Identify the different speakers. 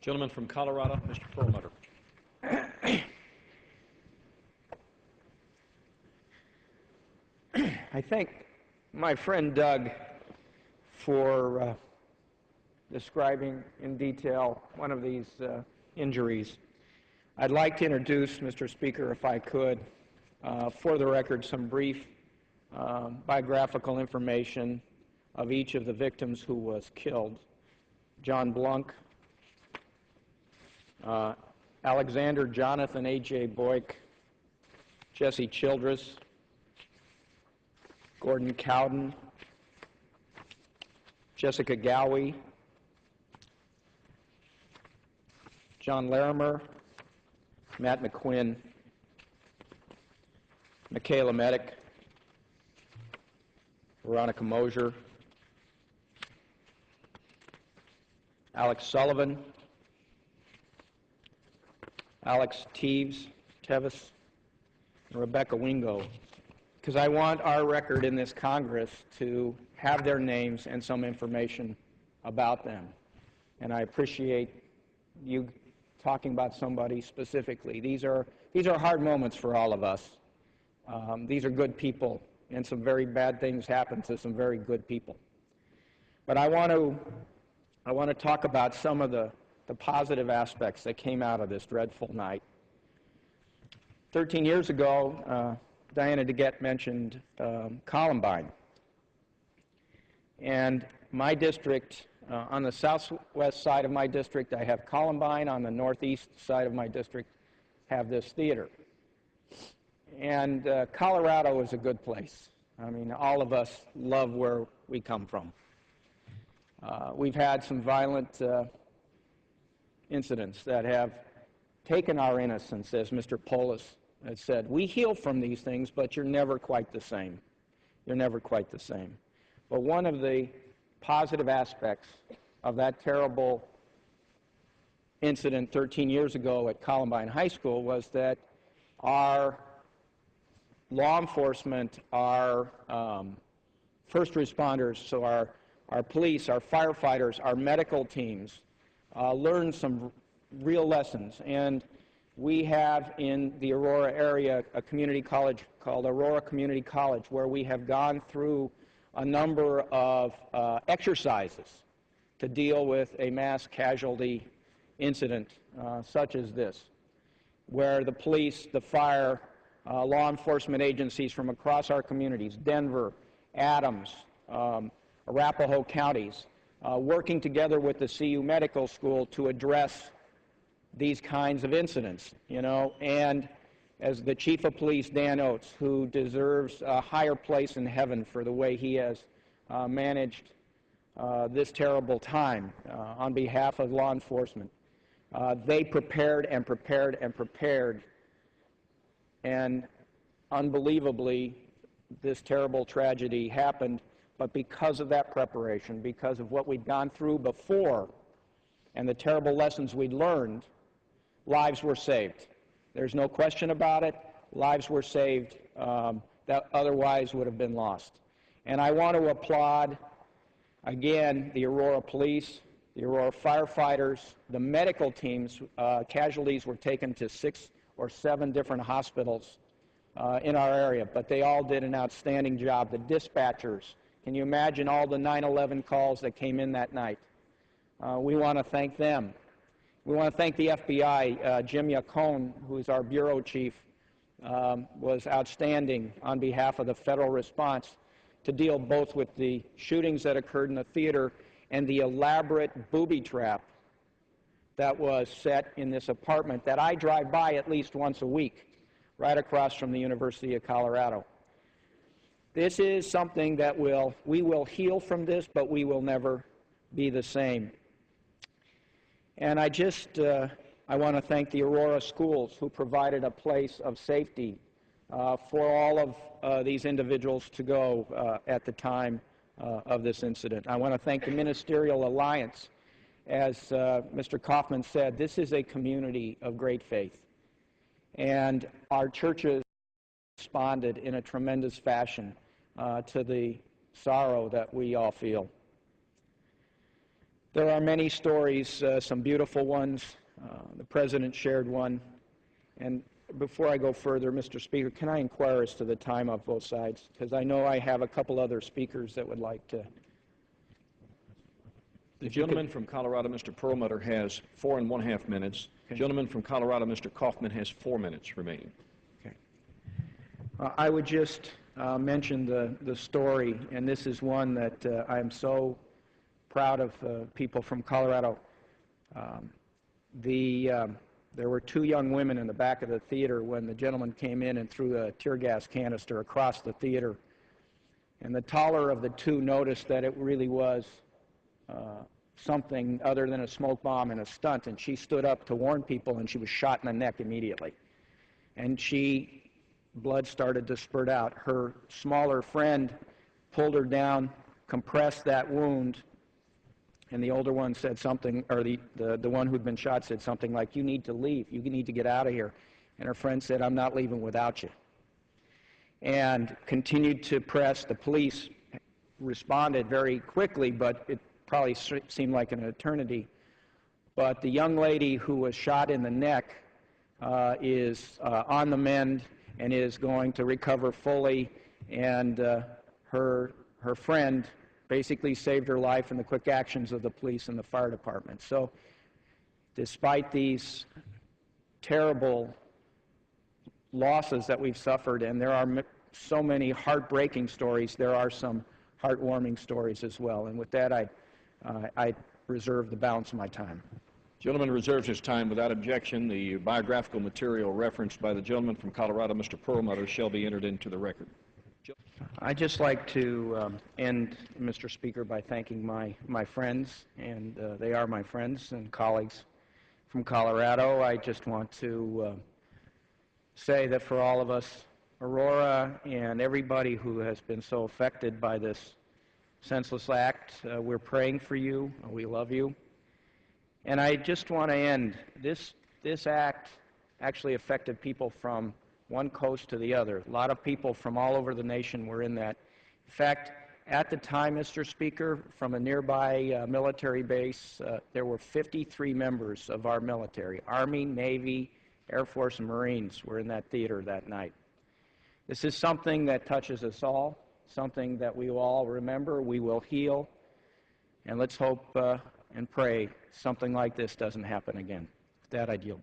Speaker 1: Gentleman from Colorado, Mr. Perlmutter.
Speaker 2: I thank my friend Doug for describing in detail one of these injuries. I'd like to introduce, Mr. Speaker, if I could, for the record, some brief biographical information of each of the victims who was killed. John Blunk, Alexander Jonathan A.J. Boyk, Jesse Childress, Gordon Cowden, Jessica Gowie, John Larimer, Matt McQuinn, Michaela Medic, Veronica Mosier, Alex Sullivan, Alex Teves, and Rebecca Wingo, because I want our record in this Congress to have their names and some information about them. And I appreciate you talking about somebody specifically. These are hard moments for all of us. These are good people, and some very bad things happen to some very good people. But I want to talk about some of the positive aspects that came out of this dreadful night. 13 years ago, Diana DeGette mentioned Columbine. And my district, on the southwest side of my district, I have Columbine. On the northeast side of my district, have this theater. And Colorado is a good place. I mean, all of us love where we come from. We've had some violent incidents that have taken our innocence, as Mr. Polis has said. We heal from these things, but you're never quite the same. You're never quite the same. But one of the positive aspects of that terrible incident 13 years ago at Columbine High School was that our law enforcement, our first responders, so our police, our firefighters, our medical teams, learned some real lessons. And we have in the Aurora area a community college called Aurora Community College, where we have gone through a number of exercises to deal with a mass casualty incident such as this, where the police, the fire, law enforcement agencies from across our communities, Denver, Adams, Arapahoe counties, working together with the CU Medical School to address these kinds of incidents, and as the Chief of Police, Dan Oates, who deserves a higher place in heaven for the way he has managed this terrible time on behalf of law enforcement. They prepared and prepared and prepared, and unbelievably, this terrible tragedy happened. But because of that preparation, because of what we'd gone through before, and the terrible lessons we'd learned, lives were saved. There's no question about it. Lives were saved that otherwise would have been lost. And I want to applaud, again, the Aurora police, the Aurora firefighters, the medical teams. Casualties were taken to 6 or 7 different hospitals in our area, but they all did an outstanding job. The dispatchers, can you imagine all the 9/11 calls that came in that night? We want to thank them. We want to thank the FBI. Jim Yacone, who is our bureau chief, was outstanding on behalf of the federal response to deal both with the shootings that occurred in the theater and the elaborate booby trap that was set in this apartment that I drive by at least once a week, right across from the University of Colorado. This is something that we will heal from this, but we will never be the same. And I want to thank the Aurora schools, who provided a place of safety for all of these individuals to go at the time of this incident. I want to thank the Ministerial Alliance. As Mr. Kaufman said, this is a community of great faith. And our churches responded in a tremendous fashion to the sorrow that we all feel. There are many stories, some beautiful ones. The President shared one. And before I go further, Mr. Speaker, can I inquire as to the time of both sides? Because I know I have a couple other speakers that would like to.
Speaker 1: The gentleman from Colorado, Mr. Perlmutter, has 4.5 minutes. Okay. Gentleman from Colorado, Mr. Kaufman, has 4 minutes remaining.
Speaker 2: Okay. I would just mention the story, and this is one that I'm so proud of people from Colorado. There were 2 young women in the back of the theater when the gentleman came in and threw a tear gas canister across the theater. And the taller of the 2 noticed that it really was something other than a smoke bomb and a stunt, and she stood up to warn people, and she was shot in the neck immediately. And blood started to spurt out. Her smaller friend pulled her down, compressed that wound, and the older one said something, or the one who'd been shot said something like, "You need to leave. You need to get out of here." And her friend said, "I'm not leaving without you." And continued to press. The police responded very quickly, but it probably seemed like an eternity. But the young lady who was shot in the neck is on the mend and is going to recover fully, and her friend basically saved her life in the quick actions of the police and the fire department. So despite these terrible losses that we've suffered, and there are so many heartbreaking stories, there are some heartwarming stories as well. And with that, I reserve the balance of my time.
Speaker 1: Gentleman reserves his time without objection. The biographical material referenced by the gentleman from Colorado, Mr. Perlmutter, shall be entered into the record.
Speaker 2: I'd just like to end, Mr. Speaker, by thanking my friends, and they are my friends and colleagues from Colorado. I just want to say that for all of us, Aurora and everybody who has been so affected by this senseless act, we're praying for you. We love you. And I just want to end. This act actually affected people from one coast to the other. A lot of people from all over the nation were in that. In fact, at the time, Mr. Speaker, from a nearby military base, there were 53 members of our military, Army, Navy, Air Force, and Marines were in that theater that night. This is something that touches us all, something that we will all remember, we will heal, and let's hope and pray something like this doesn't happen again. With that, I yield.